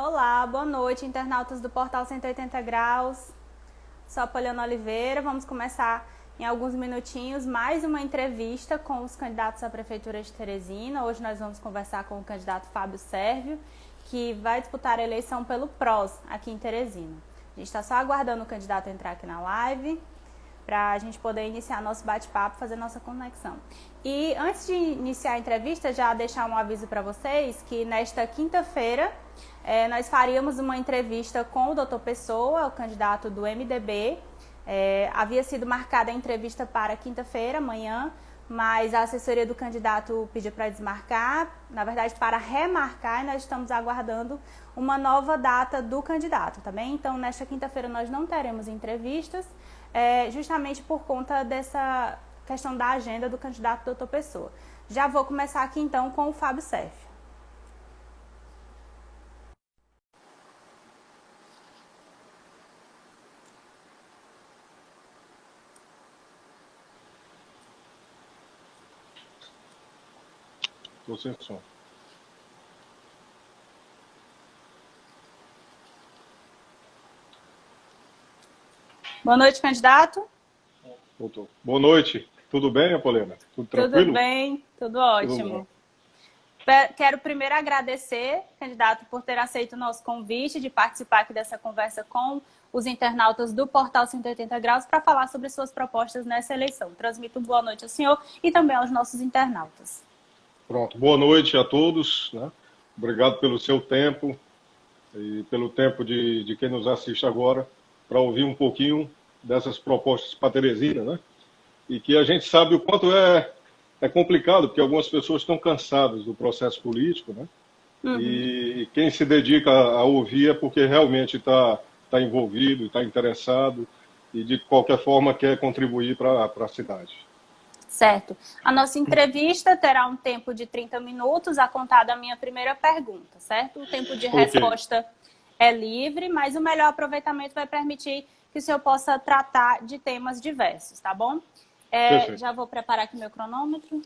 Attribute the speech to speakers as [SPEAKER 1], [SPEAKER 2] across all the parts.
[SPEAKER 1] Olá, boa noite, internautas do Portal 180 Graus. Sou a Poliana Oliveira. Vamos começar em alguns minutinhos mais uma entrevista com os candidatos à Prefeitura de Teresina. Hoje nós vamos conversar com o candidato Fábio Sérvio, que vai disputar a eleição pelo PROS aqui em Teresina. A gente está só aguardando o candidato entrar aqui na live para a gente poder iniciar nosso bate-papo, fazer nossa conexão. E antes de iniciar a entrevista, já deixar um aviso para vocês que nesta quinta-feira nós faríamos uma entrevista com o Dr. Pessoa, o candidato do MDB. Havia sido marcada a entrevista para quinta-feira, amanhã, mas a assessoria do candidato pediu para desmarcar, na verdade para remarcar, e nós estamos aguardando uma nova data do candidato, tá bem? Então, nesta quinta-feira nós não teremos entrevistas, justamente por conta dessa questão da agenda do candidato Dr. Pessoa. Já vou começar aqui então com o Fábio Sérvio.
[SPEAKER 2] Estou sem som.
[SPEAKER 1] Boa noite, candidato.
[SPEAKER 2] Voltou. Boa noite. Tudo bem, Apoliana? Tudo tranquilo?
[SPEAKER 1] Tudo bem, tudo ótimo. Quero primeiro agradecer, candidato, por ter aceito o nosso convite de participar aqui dessa conversa com os internautas do Portal 180 Graus para falar sobre suas propostas nessa eleição. Transmito boa noite ao senhor e também aos nossos internautas.
[SPEAKER 2] Pronto. Boa noite a todos, né? Obrigado pelo seu tempo e pelo tempo de quem nos assiste agora para ouvir um pouquinho dessas propostas para Teresina, né? E que a gente sabe o quanto é complicado, porque algumas pessoas estão cansadas do processo político, né?
[SPEAKER 1] Uhum.
[SPEAKER 2] E quem se dedica a ouvir é porque realmente está envolvido, está interessado e de qualquer forma quer contribuir para a cidade.
[SPEAKER 1] Certo. A nossa entrevista terá um tempo de 30 minutos, a contar da minha primeira pergunta, certo? O tempo de resposta é livre, mas o melhor aproveitamento vai permitir que o senhor possa tratar de temas diversos, tá bom? Já vou preparar aqui meu cronômetro.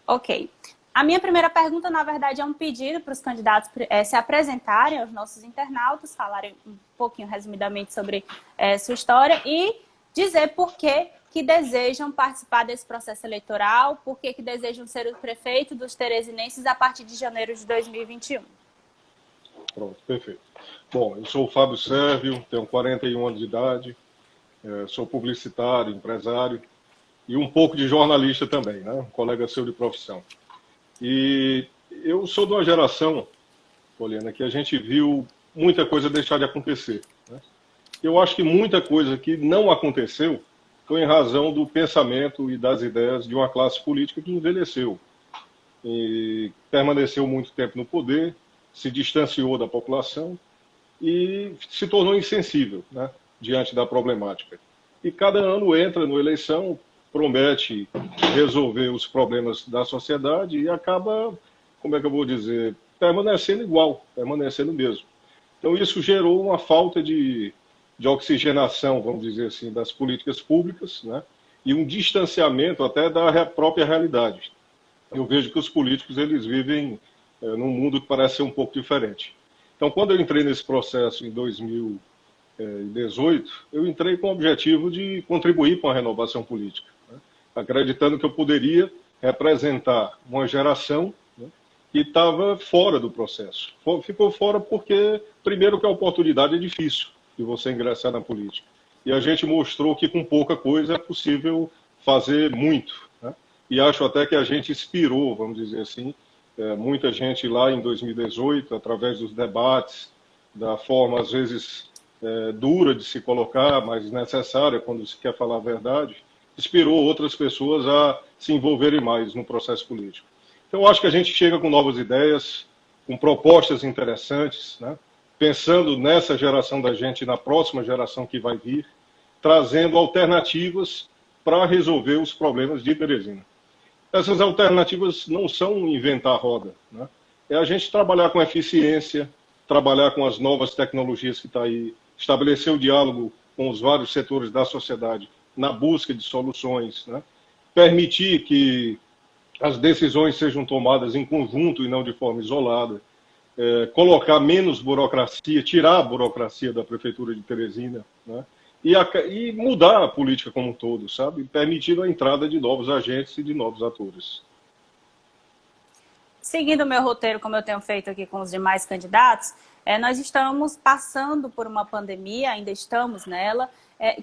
[SPEAKER 1] Ok. A minha primeira pergunta, na verdade, é um pedido para os candidatos se apresentarem aos nossos internautas, falarem um pouquinho resumidamente sobre sua história e dizer por que desejam participar desse processo eleitoral, por que desejam ser o prefeito dos teresinenses a partir de janeiro de 2021.
[SPEAKER 2] Pronto, perfeito. Bom, eu sou o Fábio Sérvio, tenho 41 anos de idade, sou publicitário, empresário e um pouco de jornalista também, né? Um colega seu de profissão. E eu sou de uma geração, Poliana, que a gente viu muita coisa deixar de acontecer, né? Eu acho que muita coisa que não aconteceu foi em razão do pensamento e das ideias de uma classe política que envelheceu e permaneceu muito tempo no poder, se distanciou da população e se tornou insensível, né, diante da problemática. E cada ano entra na eleição, promete resolver os problemas da sociedade e acaba, como é que eu vou dizer, permanecendo igual, permanecendo mesmo. Então isso gerou uma falta de oxigenação, vamos dizer assim, das políticas públicas, né, e um distanciamento até da própria realidade. Eu vejo que os políticos eles vivem num mundo que parece ser um pouco diferente. Então, quando eu entrei nesse processo em 2018, eu entrei com o objetivo de contribuir com a renovação política, né, acreditando que eu poderia representar uma geração, né, que estava fora do processo. Ficou fora porque, primeiro, que a oportunidade é difícil de você ingressar na política. E a gente mostrou que com pouca coisa é possível fazer muito, né? E acho até que a gente inspirou, vamos dizer assim, muita gente lá em 2018, através dos debates, da forma, às vezes, dura de se colocar, mas necessária quando se quer falar a verdade, inspirou outras pessoas a se envolverem mais no processo político. Então, acho que a gente chega com novas ideias, com propostas interessantes, né? Pensando nessa geração da gente e na próxima geração que vai vir, trazendo alternativas para resolver os problemas de Teresina. Essas alternativas não são inventar roda, né? É a gente trabalhar com eficiência, trabalhar com as novas tecnologias que estão aí, estabelecer o diálogo com os vários setores da sociedade na busca de soluções, né? Permitir que as decisões sejam tomadas em conjunto e não de forma isolada, colocar menos burocracia, tirar a burocracia da Prefeitura de Teresina, né? E mudar a política como um todo, sabe? Permitindo a entrada de novos agentes e de novos atores.
[SPEAKER 1] Seguindo o meu roteiro, como eu tenho feito aqui com os demais candidatos, nós estamos passando por uma pandemia, ainda estamos nela,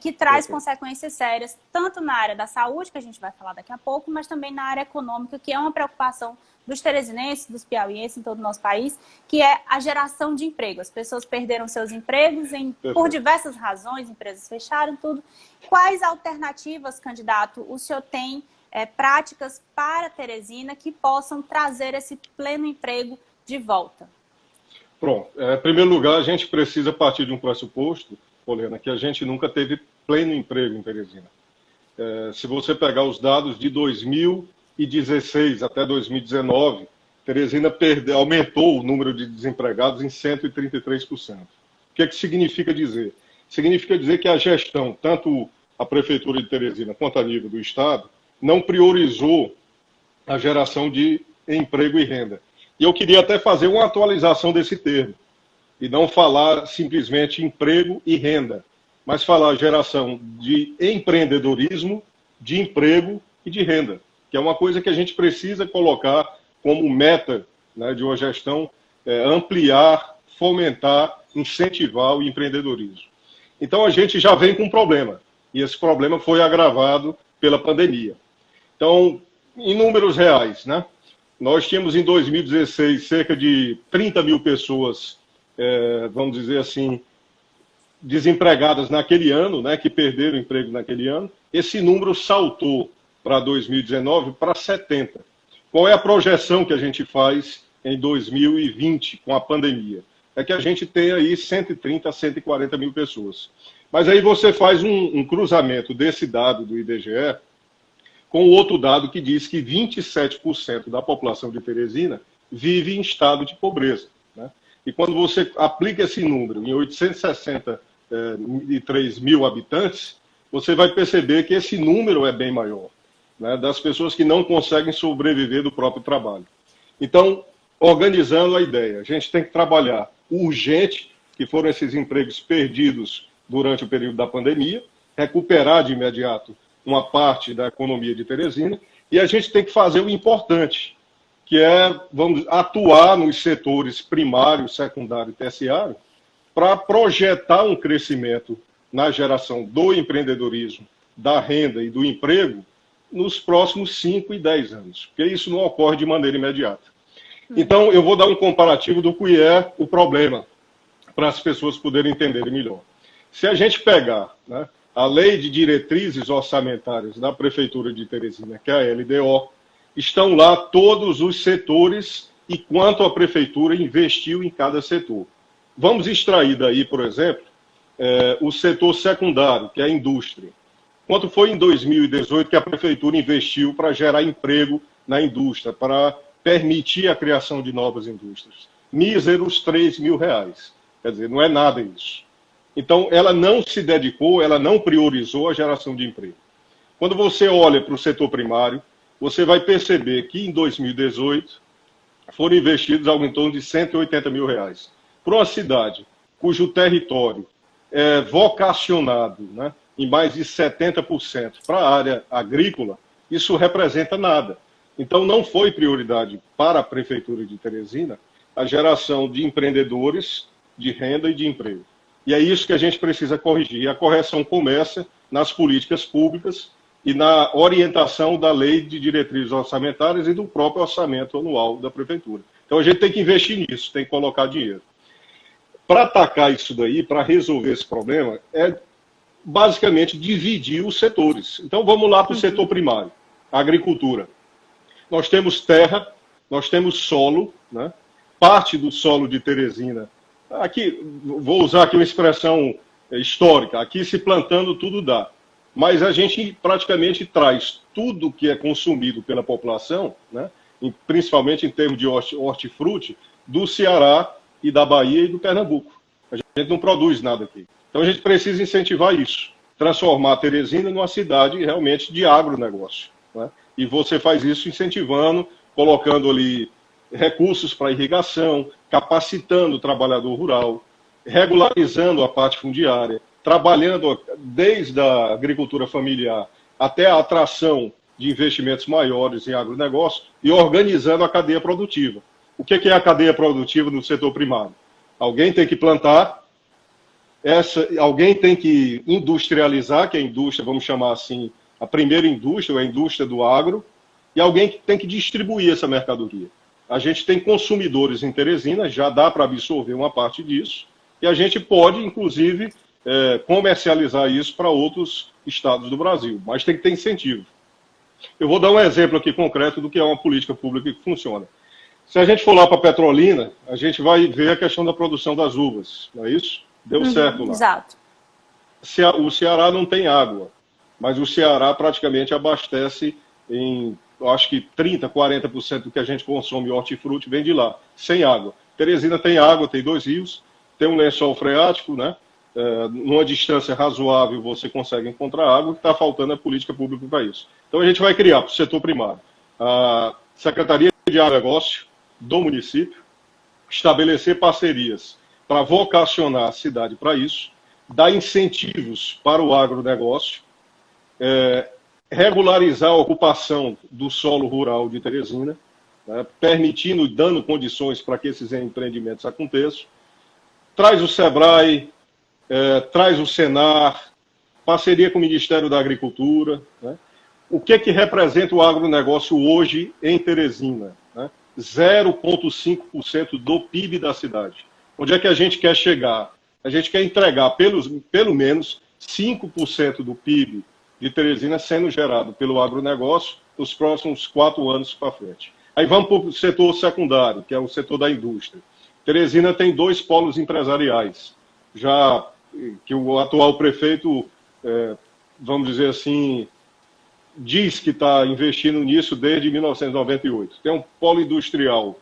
[SPEAKER 1] que traz consequências sérias, tanto na área da saúde, que a gente vai falar daqui a pouco, mas também na área econômica, que é uma preocupação dos teresinenses, dos piauienses, em todo o nosso país, que é a geração de emprego. As pessoas perderam seus empregos por diversas razões, empresas fecharam, tudo. Quais alternativas, candidato, o senhor tem práticas para Teresina que possam trazer esse pleno emprego de volta?
[SPEAKER 2] Pronto. Em primeiro lugar, a gente precisa partir de um pressuposto, Poliana, que a gente nunca teve pleno emprego em Teresina. Se você pegar os dados de 2016 até 2019, Teresina aumentou o número de desempregados em 133%. O que significa dizer? Significa dizer que a gestão, tanto a Prefeitura de Teresina quanto a nível do Estado, não priorizou a geração de emprego e renda. E eu queria até fazer uma atualização desse termo, e não falar simplesmente emprego e renda, mas falar geração de empreendedorismo, de emprego e de renda, que é uma coisa que a gente precisa colocar como meta, né, de uma gestão, ampliar, fomentar, incentivar o empreendedorismo. Então a gente já vem com um problema, e esse problema foi agravado pela pandemia. Então, em números reais, né, nós tínhamos em 2016 cerca de 30 mil pessoas, vamos dizer assim, desempregadas naquele ano, né, que perderam emprego naquele ano. Esse número saltou para 2019 para 70. Qual é a projeção que a gente faz em 2020 com a pandemia? É que a gente tem aí 130 a 140 mil pessoas. Mas aí você faz um cruzamento desse dado do IBGE com outro dado que diz que 27% da população de Teresina vive em estado de pobreza, né? E quando você aplica esse número em 863 mil habitantes, você vai perceber que esse número é bem maior, né, das pessoas que não conseguem sobreviver do próprio trabalho. Então, organizando a ideia, a gente tem que trabalhar urgente, que foram esses empregos perdidos durante o período da pandemia, recuperar de imediato uma parte da economia de Teresina, e a gente tem que fazer o importante, que é, vamos atuar nos setores primário, secundário e terciário, para projetar um crescimento na geração do empreendedorismo, da renda e do emprego nos próximos 5 e 10 anos, porque isso não ocorre de maneira imediata. Então, eu vou dar um comparativo do que é o problema, para as pessoas poderem entender melhor. Se a gente pegar, né, a Lei de Diretrizes Orçamentárias da Prefeitura de Teresina, que é a LDO, estão lá todos os setores e quanto a Prefeitura investiu em cada setor. Vamos extrair daí, por exemplo, o setor secundário, que é a indústria. Quanto foi em 2018 que a Prefeitura investiu para gerar emprego na indústria, para permitir a criação de novas indústrias? Míseros R$3 mil. Quer dizer, não é nada isso. Então, ela não se dedicou, ela não priorizou a geração de emprego. Quando você olha para o setor primário, você vai perceber que em 2018 foram investidos algo em torno de R$180 mil. Para uma cidade cujo território é vocacionado, né, em mais de 70% para a área agrícola, isso representa nada. Então, não foi prioridade para a Prefeitura de Teresina a geração de empreendedores, de renda e de emprego. E é isso que a gente precisa corrigir. E a correção começa nas políticas públicas e na orientação da Lei de Diretrizes Orçamentárias e do próprio orçamento anual da Prefeitura. Então a gente tem que investir nisso, tem que colocar dinheiro. Para atacar isso daí, para resolver esse problema, é basicamente dividir os setores. Então vamos lá para o setor primário, a agricultura. Nós temos terra, nós temos solo, né? Parte do solo de Teresina. Aqui, vou usar aqui uma expressão histórica, aqui se plantando tudo dá. Mas a gente praticamente traz tudo que é consumido pela população, né, principalmente em termos de hortifruti, do Ceará e da Bahia e do Pernambuco. A gente não produz nada aqui. Então a gente precisa incentivar isso, transformar Teresina numa cidade realmente de agronegócio, né? E você faz isso incentivando, colocando ali recursos para irrigação, capacitando o trabalhador rural, regularizando a parte fundiária, trabalhando desde a agricultura familiar até a atração de investimentos maiores em agronegócio e organizando a cadeia produtiva. O que é a cadeia produtiva no setor primário? Alguém tem que plantar, alguém tem que industrializar, que é a indústria, vamos chamar assim, a primeira indústria, a indústria do agro, e alguém tem que distribuir essa mercadoria. A gente tem consumidores em Teresina, já dá para absorver uma parte disso, e a gente pode, inclusive, comercializar isso para outros estados do Brasil, mas tem que ter incentivo. Eu vou dar um exemplo aqui concreto do que é uma política pública que funciona. Se a gente for lá para Petrolina, a gente vai ver a questão da produção das uvas, não é isso? Deu certo lá.
[SPEAKER 1] Exato.
[SPEAKER 2] O Ceará não tem água, mas o Ceará praticamente abastece em, acho que 30%, 40% do que a gente consome hortifruti vem de lá, sem água. Teresina tem água, tem 2 rios, tem um lençol freático, né? Numa distância razoável você consegue encontrar água, o que está faltando é política pública para isso. Então a gente vai criar para o setor primário a Secretaria de Agronegócio do município, estabelecer parcerias para vocacionar a cidade para isso, dar incentivos para o agronegócio, regularizar a ocupação do solo rural de Teresina, né, permitindo e dando condições para que esses empreendimentos aconteçam, traz o SEBRAE, traz o Senar, parceria com o Ministério da Agricultura. Né? O que representa o agronegócio hoje em Teresina? Né? 0,5% do PIB da cidade. Onde é que a gente quer chegar? A gente quer entregar pelo menos 5% do PIB de Teresina sendo gerado pelo agronegócio nos próximos 4 anos para frente. Aí vamos para o setor secundário, que é o setor da indústria. Teresina tem 2 polos empresariais, já que o atual prefeito, vamos dizer assim, diz que está investindo nisso desde 1998. Tem um polo industrial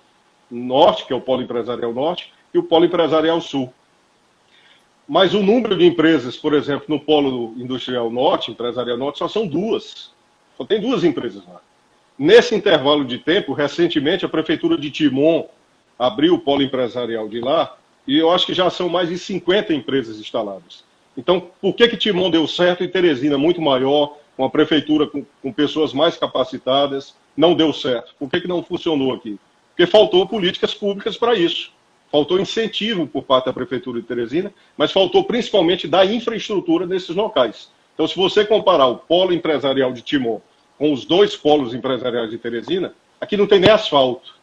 [SPEAKER 2] norte, que é o polo empresarial norte, e o polo empresarial sul. Mas o número de empresas, por exemplo, no polo industrial norte, empresarial norte, só são 2. Só tem 2 empresas lá. Nesse intervalo de tempo, recentemente, a prefeitura de Timon abriu o polo empresarial de lá, e eu acho que já são mais de 50 empresas instaladas. Então, por que Timon deu certo e Teresina, muito maior, com a prefeitura com pessoas mais capacitadas, não deu certo? Por que não funcionou aqui? Porque faltou políticas públicas para isso. Faltou incentivo por parte da prefeitura de Teresina, mas faltou principalmente da infraestrutura nesses locais. Então, se você comparar o polo empresarial de Timon com os 2 polos empresariais de Teresina, aqui não tem nem asfalto,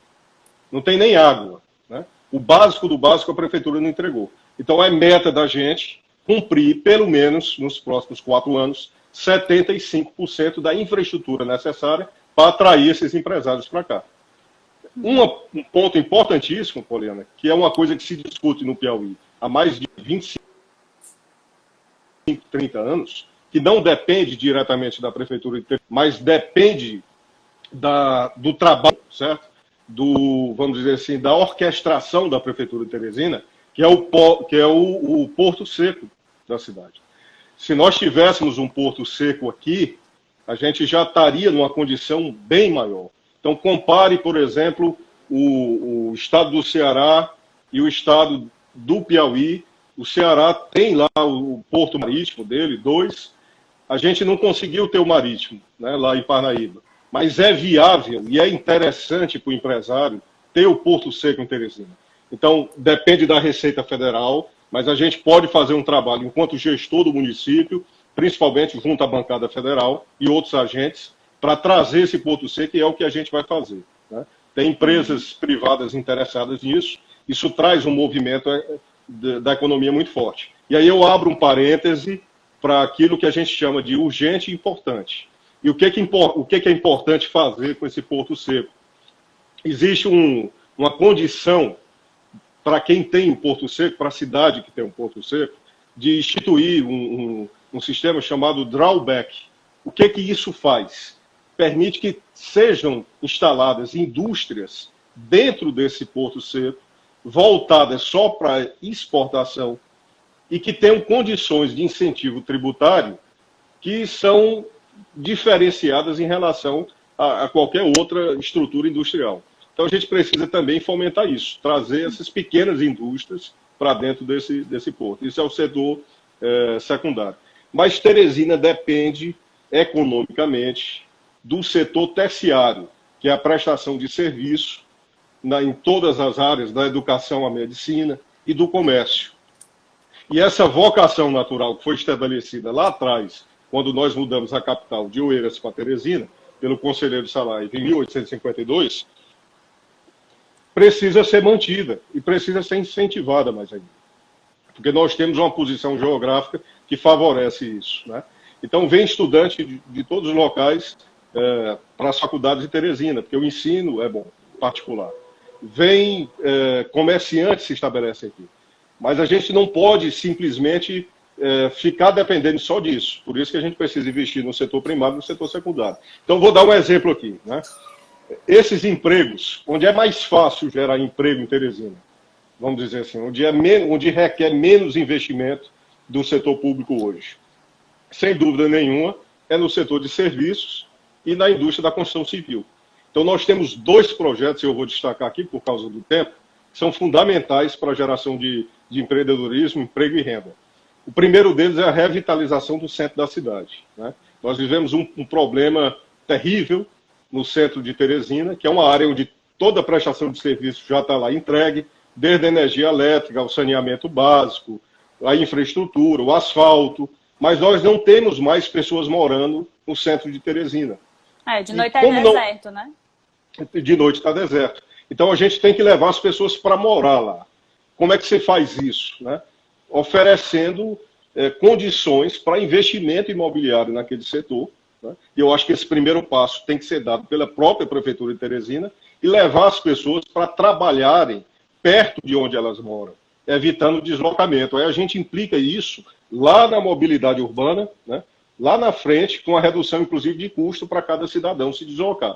[SPEAKER 2] não tem nem água. Né? O básico do básico a prefeitura não entregou. Então, é meta da gente cumprir, pelo menos nos próximos 4 anos, 75% da infraestrutura necessária para atrair esses empresários para cá. Um ponto importantíssimo, Poliana, que é uma coisa que se discute no Piauí há mais de 25, 30 anos, que não depende diretamente da prefeitura, mas depende do trabalho, certo? Vamos dizer assim, da orquestração da prefeitura de Teresina, que é o porto seco da cidade. Se nós tivéssemos um porto seco aqui, a gente já estaria numa condição bem maior. Então, compare, por exemplo, o estado do Ceará e o estado do Piauí. O Ceará tem lá o porto marítimo dele, 2. A gente não conseguiu ter o marítimo, né, lá em Parnaíba. Mas é viável e é interessante para o empresário ter o porto seco em Teresina. Então, depende da Receita Federal, mas a gente pode fazer um trabalho enquanto gestor do município, principalmente junto à bancada federal e outros agentes, para trazer esse porto seco, e é o que a gente vai fazer. Né? Tem empresas privadas interessadas nisso, isso traz um movimento da economia muito forte. E aí eu abro um parêntese para aquilo que a gente chama de urgente e importante. E o que é importante fazer com esse porto seco? Existe uma condição para quem tem um porto seco, para a cidade que tem um porto seco, de instituir um sistema chamado drawback. O que isso faz? Permite que sejam instaladas indústrias dentro desse porto seco, voltadas só para exportação, e que tenham condições de incentivo tributário que são diferenciadas em relação a qualquer outra estrutura industrial. Então a gente precisa também fomentar isso, trazer essas pequenas indústrias para dentro desse porto. Isso é o setor secundário. Mas Teresina depende economicamente do setor terciário, que é a prestação de serviço em todas as áreas, da educação à medicina e do comércio. E essa vocação natural que foi estabelecida lá atrás, quando nós mudamos a capital de Oeiras para Teresina, pelo conselheiro Saraiva, em 1852, precisa ser mantida e precisa ser incentivada mais ainda. Porque nós temos uma posição geográfica que favorece isso, né? Então, vem estudante de todos os locais para as faculdades de Teresina, porque o ensino é bom, particular. Vem comerciantes se estabelecem aqui. Mas a gente não pode simplesmente ficar dependendo só disso. Por isso que a gente precisa investir no setor primário e no setor secundário. Então, vou dar um exemplo aqui, né? Esses empregos, onde é mais fácil gerar emprego em Teresina, vamos dizer assim, onde requer menos investimento do setor público hoje. Sem dúvida nenhuma, é no setor de serviços e na indústria da construção civil. Então, nós temos 2 projetos, eu vou destacar aqui por causa do tempo, que são fundamentais para a geração de empreendedorismo, emprego e renda. O primeiro deles é a revitalização do centro da cidade, né? Nós vivemos um problema terrível no centro de Teresina, que é uma área onde toda a prestação de serviço já está lá entregue, desde a energia elétrica, ao saneamento básico, a infraestrutura, o asfalto, mas nós não temos mais pessoas morando no centro de Teresina.
[SPEAKER 1] De noite é deserto, né?
[SPEAKER 2] De noite está deserto. Então a gente tem que levar as pessoas para morar lá. Como é que você faz isso, né? Oferecendo condições para investimento imobiliário naquele setor, né? E eu acho que esse primeiro passo tem que ser dado pela própria Prefeitura de Teresina e levar as pessoas para trabalharem perto de onde elas moram, evitando deslocamento. Aí a gente implica isso lá na mobilidade urbana, né? Lá na frente, com a redução, inclusive, de custo para cada cidadão se deslocar.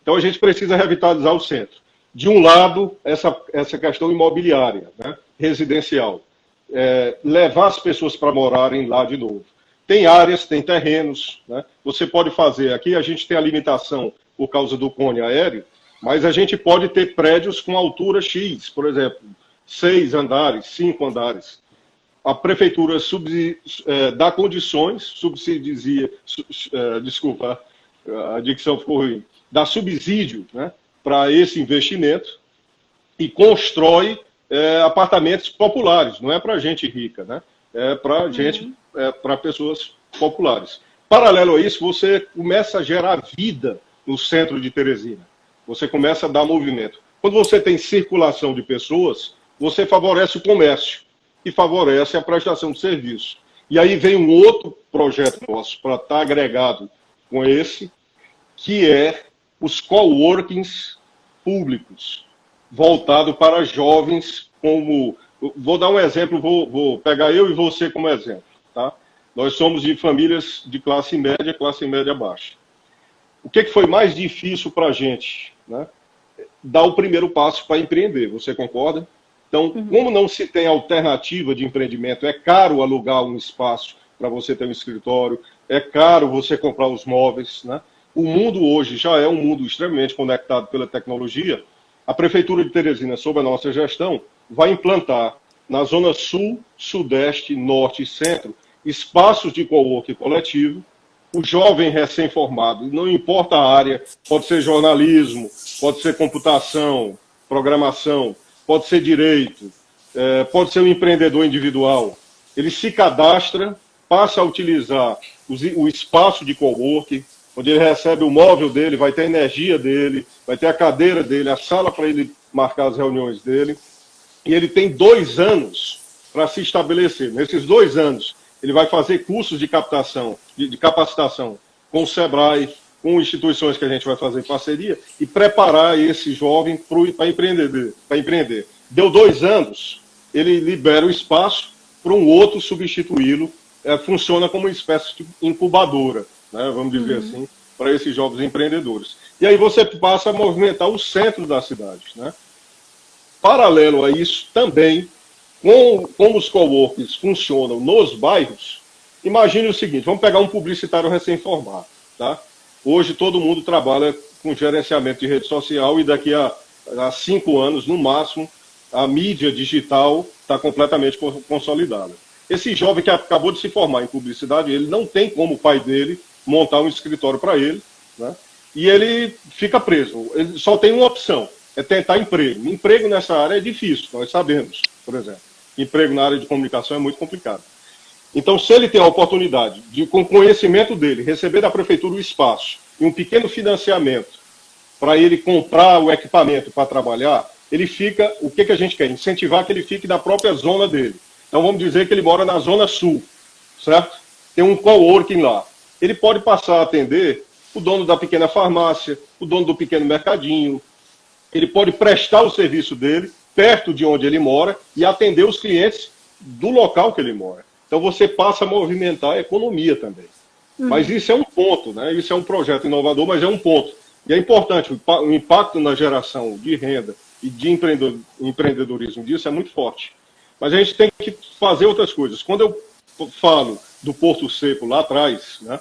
[SPEAKER 2] Então a gente precisa revitalizar o centro. De um lado, essa questão imobiliária, né? Residencial. Levar as pessoas para morarem lá de novo. Tem áreas, tem terrenos, né? Você pode fazer, aqui a gente tem a limitação por causa do cone aéreo, mas a gente pode ter prédios com altura X, por exemplo, 6 andares, 5 andares. A prefeitura dá condições, desculpa, a dicção ficou ruim, dá subsídio, né, para esse investimento e constrói apartamentos populares, não é para gente rica, né? É para gente, para pessoas populares. Paralelo a isso, você começa a gerar vida no centro de Teresina. Você começa a dar movimento. Quando você tem circulação de pessoas, você favorece o comércio e favorece a prestação de serviço. E aí vem um outro projeto nosso para estar agregado com esse, que é os coworkings públicos, voltado para jovens como... Vou dar um exemplo, vou pegar eu e você como exemplo, tá? Nós somos de famílias de classe média baixa. O que foi mais difícil para a gente, né? Dar o primeiro passo para empreender, você concorda? Então, como não se tem alternativa de empreendimento, é caro alugar um espaço para você ter um escritório, é caro você comprar os móveis, né? O mundo hoje já é um mundo extremamente conectado pela tecnologia. A Prefeitura de Teresina, sob a nossa gestão, vai implantar na zona sul, sudeste, norte e centro espaços de coworking coletivo. O jovem recém-formado, não importa a área, pode ser jornalismo, pode ser computação, programação, pode ser direito, pode ser um empreendedor individual. Ele se cadastra, passa a utilizar o espaço de coworking, onde ele recebe o móvel dele, vai ter a energia dele, vai ter a cadeira dele, a sala para ele marcar as reuniões dele. E ele tem 2 anos para se estabelecer. Nesses 2 anos, ele vai fazer cursos de captação, de capacitação com o SEBRAE, com instituições que a gente vai fazer em parceria, e preparar esse jovem para empreender. Deu 2 anos, ele libera o espaço para um outro substituí-lo. Funciona como uma espécie de incubadora, né, vamos dizer assim, para esses jovens empreendedores. E aí você passa a movimentar o centro da cidade, né? Paralelo a isso, também, como os coworkings funcionam nos bairros, imagine o seguinte, vamos pegar um publicitário recém-formado, tá? Hoje todo mundo trabalha com gerenciamento de rede social e daqui a há 5 anos, no máximo, a mídia digital está completamente consolidada. Esse jovem que acabou de se formar em publicidade, ele não tem como o pai dele montar um escritório para ele, né? E ele fica preso. Ele só tem uma opção, é tentar emprego. Emprego nessa área é difícil, nós sabemos, por exemplo. Emprego na área de comunicação é muito complicado. Então, se ele tem a oportunidade de, com o conhecimento dele, receber da prefeitura o espaço e um pequeno financiamento para ele comprar o equipamento para trabalhar, ele fica, o que a gente quer? Incentivar que ele fique na própria zona dele. Então, vamos dizer que ele mora na Zona Sul, certo? Tem um coworking lá. Ele pode passar a atender o dono da pequena farmácia, o dono do pequeno mercadinho. Ele pode prestar o serviço dele perto de onde ele mora e atender os clientes do local que ele mora. Então, você passa a movimentar a economia também. Mas isso é um ponto, né? Isso é um projeto inovador, mas é um ponto. E é importante, o impacto na geração de renda e de empreendedorismo disso é muito forte. Mas a gente tem que fazer outras coisas. Quando eu falo do Porto Seco lá atrás, né,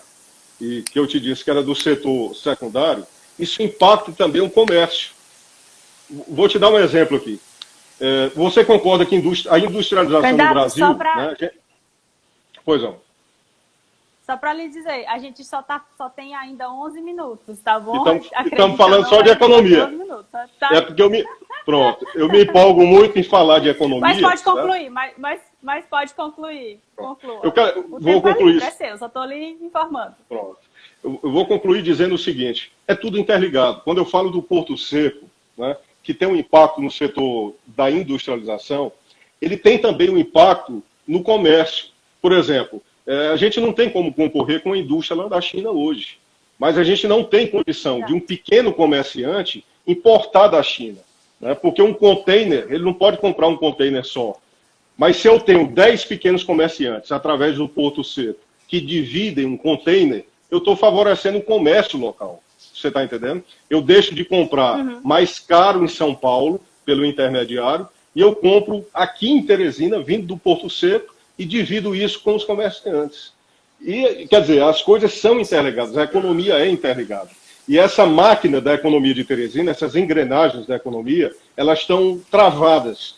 [SPEAKER 2] e que eu te disse que era do setor secundário, isso impacta também o comércio. Vou te dar um exemplo aqui. Você concorda que a industrialização do Brasil... Né, pois não.
[SPEAKER 1] Só para lhe dizer, a gente só tem ainda 11 minutos, tá bom?
[SPEAKER 2] Estamos falando só de economia.
[SPEAKER 1] Minutos, tá?
[SPEAKER 2] É porque eu me empolgo muito em falar de economia.
[SPEAKER 1] Mas pode concluir, mas pode concluir. Conclua.
[SPEAKER 2] Vou concluir.
[SPEAKER 1] É seu, só estou lhe informando.
[SPEAKER 2] Pronto. Eu vou concluir dizendo o seguinte, é tudo interligado. Quando eu falo do Porto Seco, né, que tem um impacto no setor da industrialização, ele tem também um impacto no comércio. Por exemplo, a gente não tem como concorrer com a indústria lá da China hoje, mas a gente não tem condição de um pequeno comerciante importar da China, né? Porque um container, ele não pode comprar um container só. Mas se eu tenho 10 pequenos comerciantes, através do Porto Seco, que dividem um container, eu estou favorecendo o comércio local. Você está entendendo? Eu deixo de comprar mais caro em São Paulo, pelo intermediário, e eu compro aqui em Teresina, vindo do Porto Seco, e divido isso com os comerciantes. E, quer dizer, as coisas são interligadas, a economia é interligada. E essa máquina da economia de Teresina, essas engrenagens da economia, elas estão travadas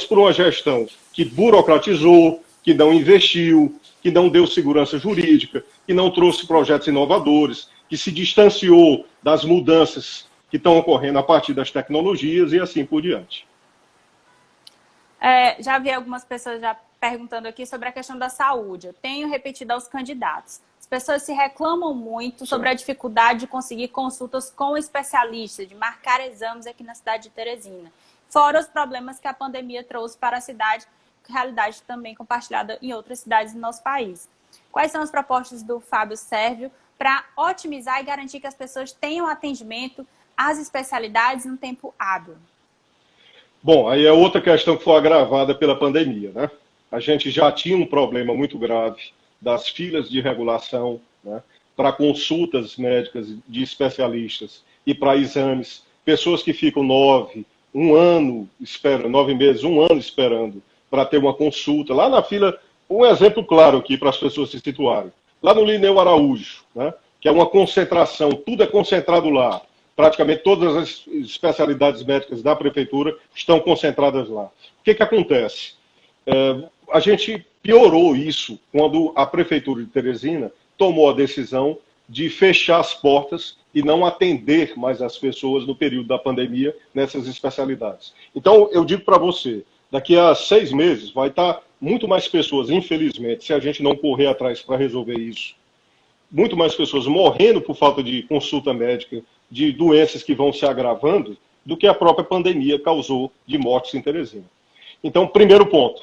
[SPEAKER 2] por uma gestão que burocratizou, que não investiu, que não deu segurança jurídica, que não trouxe projetos inovadores, que se distanciou das mudanças que estão ocorrendo a partir das tecnologias e assim por diante.
[SPEAKER 1] Já vi algumas pessoas já perguntando aqui sobre a questão da saúde. Eu tenho repetido aos candidatos. As pessoas se reclamam muito sobre a dificuldade de conseguir consultas com especialistas, de marcar exames aqui na cidade de Teresina. Fora os problemas que a pandemia trouxe para a cidade, realidade também compartilhada em outras cidades do nosso país. Quais são as propostas do Fábio Sérvio para otimizar e garantir que as pessoas tenham atendimento às especialidades no tempo hábil?
[SPEAKER 2] Bom, aí é outra questão que foi agravada pela pandemia, né? A gente já tinha um problema muito grave das filas de regulação, né, para consultas médicas de especialistas e para exames. Pessoas que ficam 9 meses, um ano esperando para ter uma consulta. Lá na fila, um exemplo claro aqui para as pessoas se situarem. Lá no Lineu Araújo, né, que é uma concentração, tudo é concentrado lá. Praticamente todas as especialidades médicas da prefeitura estão concentradas lá. O que acontece? A gente piorou isso quando a prefeitura de Teresina tomou a decisão de fechar as portas e não atender mais as pessoas no período da pandemia nessas especialidades. Então, eu digo para você, daqui a 6 meses vai estar muito mais pessoas, infelizmente, se a gente não correr atrás para resolver isso, muito mais pessoas morrendo por falta de consulta médica, de doenças que vão se agravando, do que a própria pandemia causou de mortes em Teresina. Então, primeiro ponto,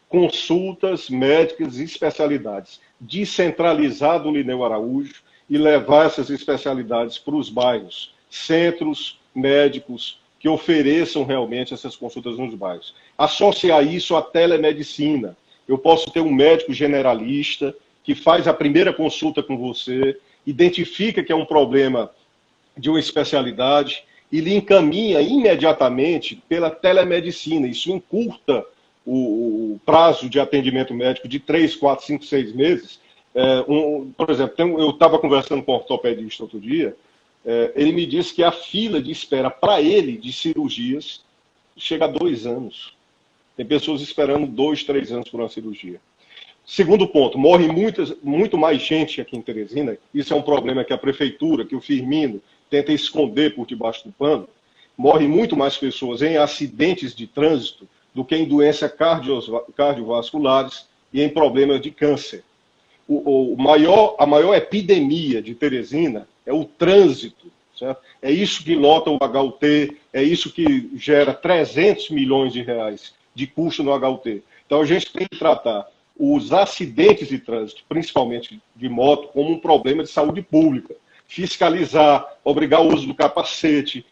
[SPEAKER 2] consultas médicas e especialidades. Descentralizar do Lineu Araújo e levar essas especialidades para os bairros, centros médicos que ofereçam realmente essas consultas nos bairros. Associar isso à telemedicina. Eu posso ter um médico generalista que faz a primeira consulta com você, identifica que é um problema de uma especialidade e lhe encaminha imediatamente pela telemedicina. Isso encurta o prazo de atendimento médico de 3, 4, 5, 6 meses. Por exemplo, eu estava conversando com um ortopedista outro dia, ele me disse que a fila de espera para ele de cirurgias chega a 2 anos. Tem pessoas esperando 2, 3 anos por uma cirurgia. Segundo ponto, morre muito mais gente aqui em Teresina. Isso é um problema que a prefeitura, que o Firmino tenta esconder por debaixo do pano. Morre muito mais pessoas em acidentes de trânsito do que em doenças cardiovasculares e em problemas de câncer. A maior epidemia de Teresina é o trânsito. Certo? É isso que lota o HUT, é isso que gera 300 milhões de reais de custo no HUT. Então a gente tem que tratar os acidentes de trânsito, principalmente de moto, como um problema de saúde pública. Fiscalizar, obrigar o uso do capacete,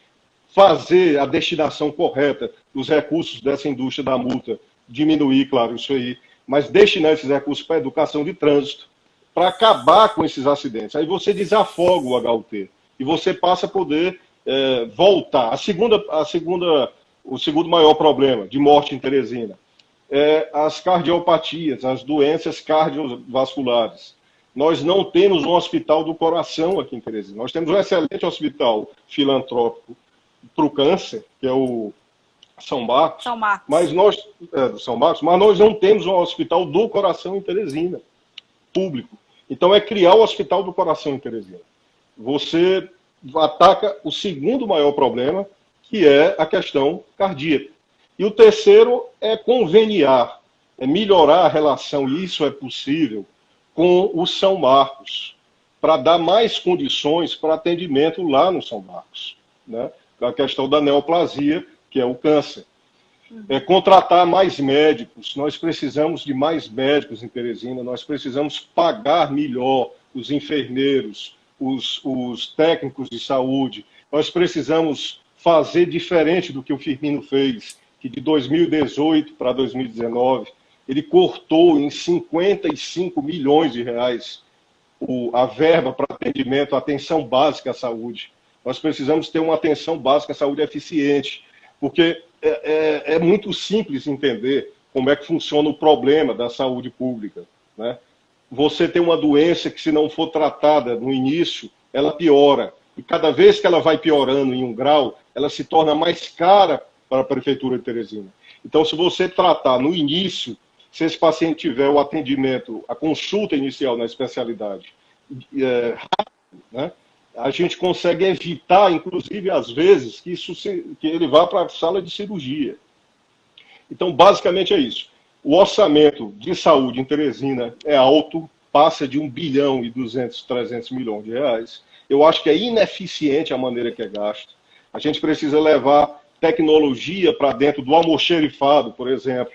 [SPEAKER 2] fazer a destinação correta dos recursos dessa indústria da multa, diminuir, claro, isso aí, mas destinar esses recursos para a educação de trânsito, para acabar com esses acidentes. Aí você desafoga o HUT e você passa a poder voltar. O segundo maior problema de morte em Teresina é as cardiopatias, as doenças cardiovasculares. Nós não temos um hospital do coração aqui em Teresina. Nós temos um excelente hospital filantrópico para o câncer, que é o São Marcos.
[SPEAKER 1] São Marcos.
[SPEAKER 2] Mas nós não temos um hospital do coração em Teresina, público. Então é criar o hospital do coração em Teresina. Você ataca o segundo maior problema, que é a questão cardíaca. E o terceiro é conveniar, é melhorar a relação, e isso é possível, com o São Marcos, para dar mais condições para atendimento lá no São Marcos, né? A questão da neoplasia, que é o câncer. Contratar mais médicos, nós precisamos de mais médicos em Teresina, nós precisamos pagar melhor os enfermeiros, os técnicos de saúde, nós precisamos fazer diferente do que o Firmino fez, que de 2018 para 2019, ele cortou em 55 milhões de reais a verba para atendimento, atenção básica à saúde. Nós precisamos ter uma atenção básica à saúde eficiente, porque é muito simples entender como é que funciona o problema da saúde pública, né? Você tem uma doença que, se não for tratada no início, ela piora. E cada vez que ela vai piorando em um grau, ela se torna mais cara para a Prefeitura de Teresina. Então, se você tratar no início, se esse paciente tiver o atendimento, a consulta inicial na especialidade rápido, né, a gente consegue evitar, inclusive, às vezes, que ele vá para a sala de cirurgia. Então, basicamente é isso. O orçamento de saúde em Teresina é alto, passa de 1 bilhão e 200, 300 milhões de reais. Eu acho que é ineficiente a maneira que é gasto. A gente precisa levar tecnologia para dentro do almoxerifado, por exemplo,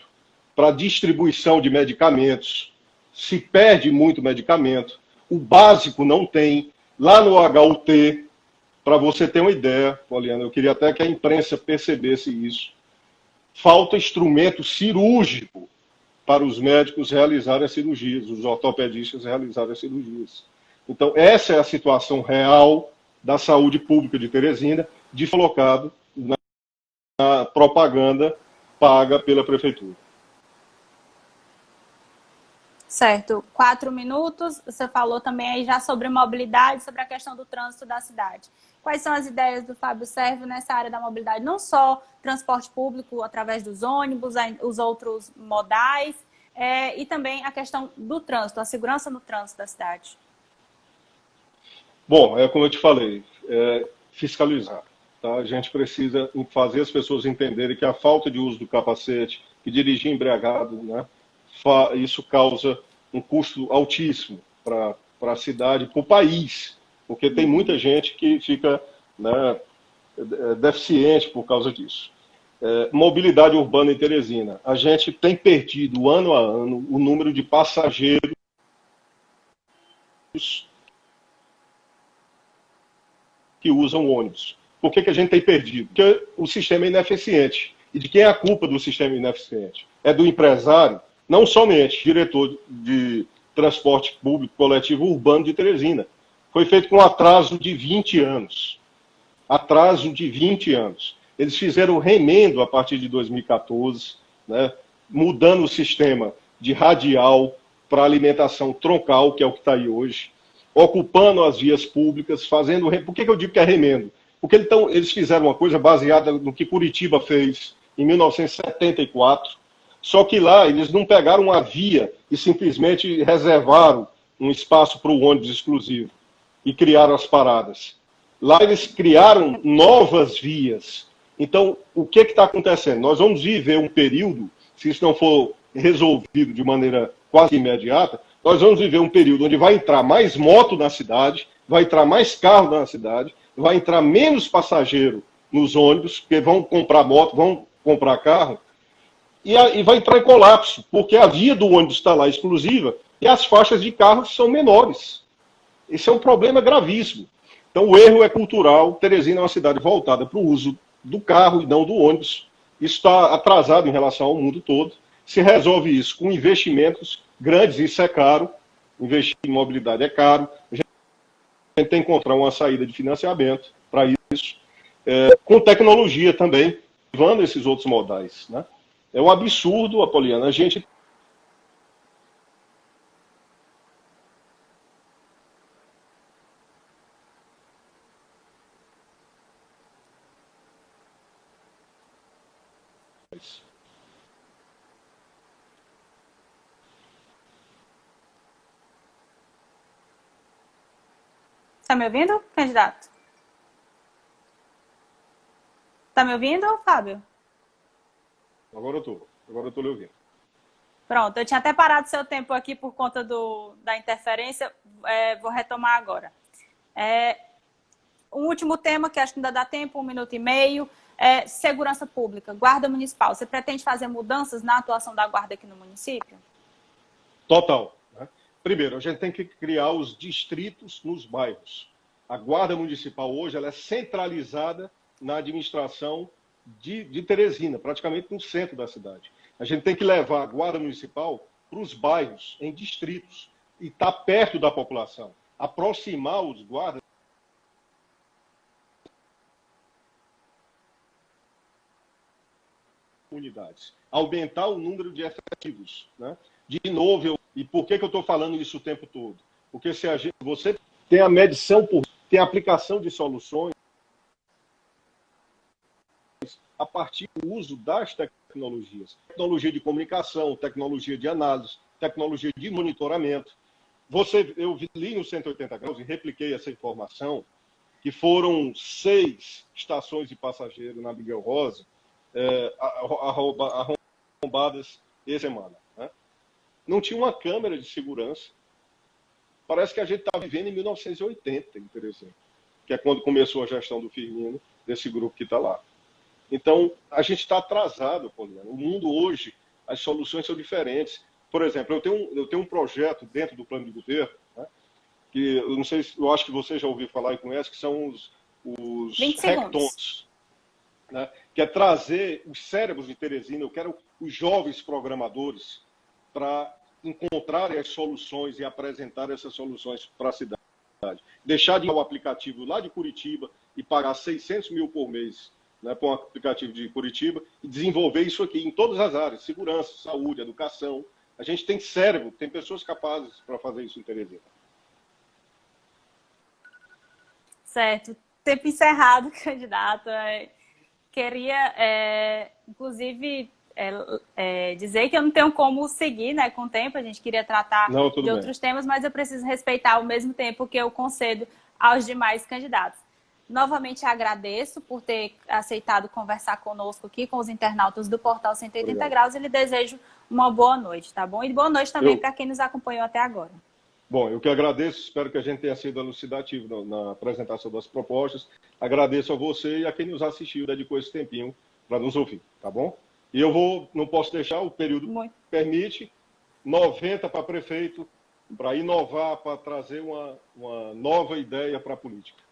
[SPEAKER 2] para distribuição de medicamentos. Se perde muito medicamento. O básico não tem. Lá no HUT, para você ter uma ideia, Poliana, eu queria até que a imprensa percebesse isso. Falta instrumento cirúrgico para os médicos realizarem as cirurgias, os ortopedistas realizarem as cirurgias. Então, essa é a situação real da saúde pública de Teresina, colocado na propaganda paga pela Prefeitura.
[SPEAKER 1] Certo. 4 minutos. Você falou também aí já sobre mobilidade, sobre a questão do trânsito da cidade. Quais são as ideias do Fábio Servo nessa área da mobilidade? Não só transporte público através dos ônibus, os outros modais, e também a questão do trânsito, a segurança no trânsito da cidade.
[SPEAKER 2] Bom, como eu te falei, fiscalizar. Tá? A gente precisa fazer as pessoas entenderem que a falta de uso do capacete, que dirigir embriagado, né, isso causa um custo altíssimo para a cidade, para o país, porque tem muita gente que fica, né, deficiente por causa disso. Mobilidade urbana em Teresina. A gente tem perdido, ano a ano, o número de passageiros que usam ônibus. Por que a gente tem perdido? Porque o sistema é ineficiente. E de quem é a culpa do sistema ineficiente? É do empresário? Não somente diretor de transporte público coletivo urbano de Teresina. Foi feito com atraso de 20 anos. Atraso de 20 anos. Eles fizeram remendo a partir de 2014, né, mudando o sistema de radial para alimentação troncal, que é o que está aí hoje. ocupando as vias públicas, fazendo... Por que eu digo que é remendo? Porque eles fizeram uma coisa baseada no que Curitiba fez em 1974, só que lá eles não pegaram uma via e simplesmente reservaram um espaço para o ônibus exclusivo e criaram as paradas. Lá eles criaram novas vias. Então, o que está acontecendo? Nós vamos viver um período, se isso não for resolvido de maneira quase imediata, nós vamos viver um período onde vai entrar mais moto na cidade, vai entrar mais carro na cidade, vai entrar menos passageiro nos ônibus, porque vão comprar moto, vão comprar carro, e vai entrar em colapso, porque a via do ônibus está lá exclusiva e as faixas de carros são menores. Esse é um problema gravíssimo. Então, o erro é cultural. Teresina é uma cidade voltada para o uso do carro e não do ônibus. Isso está atrasado em relação ao mundo todo. Se resolve isso com investimentos grandes, isso é caro. Investir em mobilidade é caro. A gente tem que encontrar uma saída de financiamento para isso. Com tecnologia também, levando esses outros modais, né? É um absurdo, Apoliana, a gente...
[SPEAKER 1] Está me ouvindo, candidato? Está me ouvindo, Fábio?
[SPEAKER 2] Agora eu estou lhe ouvindo.
[SPEAKER 1] Pronto, eu tinha até parado seu tempo aqui por conta da interferência, vou retomar agora. Um último tema, que acho que ainda dá tempo, 1 minuto e meio, segurança pública, guarda municipal. Você pretende fazer mudanças na atuação da guarda aqui no município?
[SPEAKER 2] Total. Né? Primeiro, a gente tem que criar os distritos nos bairros. A guarda municipal hoje ela é centralizada na administração de Teresina, praticamente no centro da cidade. A gente tem que levar a guarda municipal para os bairros, em distritos, e estar perto da população. Aproximar os guardas unidades. Aumentar o número de efetivos. Né? De novo, e por que eu estou falando isso o tempo todo? Porque se você tem a medição, tem a aplicação de soluções a partir do uso das tecnologias. Tecnologia de comunicação, tecnologia de análise, tecnologia de monitoramento. Eu li no 180 graus e repliquei essa informação, que foram 6 estações de passageiro na Miguel Rosa arrombadas essa semana. Né? Não tinha uma câmera de segurança. Parece que a gente está vivendo em 1980, em Teresina, que é quando começou a gestão do Firmino, desse grupo que está lá. Então, a gente está atrasado, Poliana. O mundo hoje, as soluções são diferentes. Por exemplo, eu tenho um projeto dentro do plano de governo, né, que eu não sei, eu acho que você já ouviu falar e conhece, que são os hackathons, né, que é trazer os cérebros de Teresina. Eu quero os jovens programadores para encontrarem as soluções e apresentar essas soluções para a cidade. Deixar de ir ao aplicativo lá de Curitiba e pagar 600 mil por mês, né, para um aplicativo de Curitiba, e desenvolver isso aqui em todas as áreas, segurança, saúde, educação. A gente tem cérebro, tem pessoas capazes para fazer isso em Teresina.
[SPEAKER 1] Certo. Tempo encerrado, candidato. Queria, inclusive, dizer que eu não tenho como seguir, né, com o tempo. A gente queria tratar de outros temas, mas eu preciso respeitar ao mesmo tempo que eu concedo aos demais candidatos. Novamente agradeço por ter aceitado conversar conosco aqui, com os internautas do Portal 180 Graus, e lhe desejo uma boa noite, tá bom? E boa noite também para quem nos acompanhou até agora.
[SPEAKER 2] Bom, eu que agradeço, espero que a gente tenha sido elucidativo na apresentação das propostas. Agradeço a você e a quem nos assistiu, dedicou esse tempinho para nos ouvir, tá bom? E não posso deixar, o período permite, 90 para prefeito, para inovar, para trazer uma nova ideia para a política.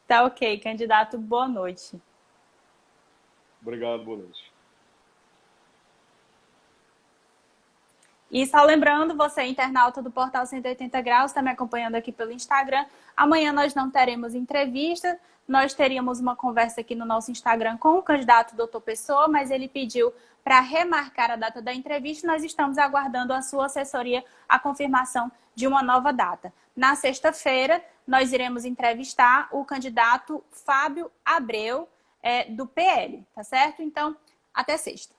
[SPEAKER 1] Tá ok, candidato, boa noite.
[SPEAKER 2] Obrigado, boa noite.
[SPEAKER 1] E só lembrando, você internauta do Portal 180 Graus, está me acompanhando aqui pelo Instagram. Amanhã nós não teremos entrevista, nós teríamos uma conversa aqui no nosso Instagram com o candidato Dr. Pessoa, mas ele pediu para remarcar a data da entrevista. Nós estamos aguardando a sua assessoria a confirmação de uma nova data. Na sexta-feira, nós iremos entrevistar o candidato Fábio Abreu, do PL, tá certo? Então, até sexta.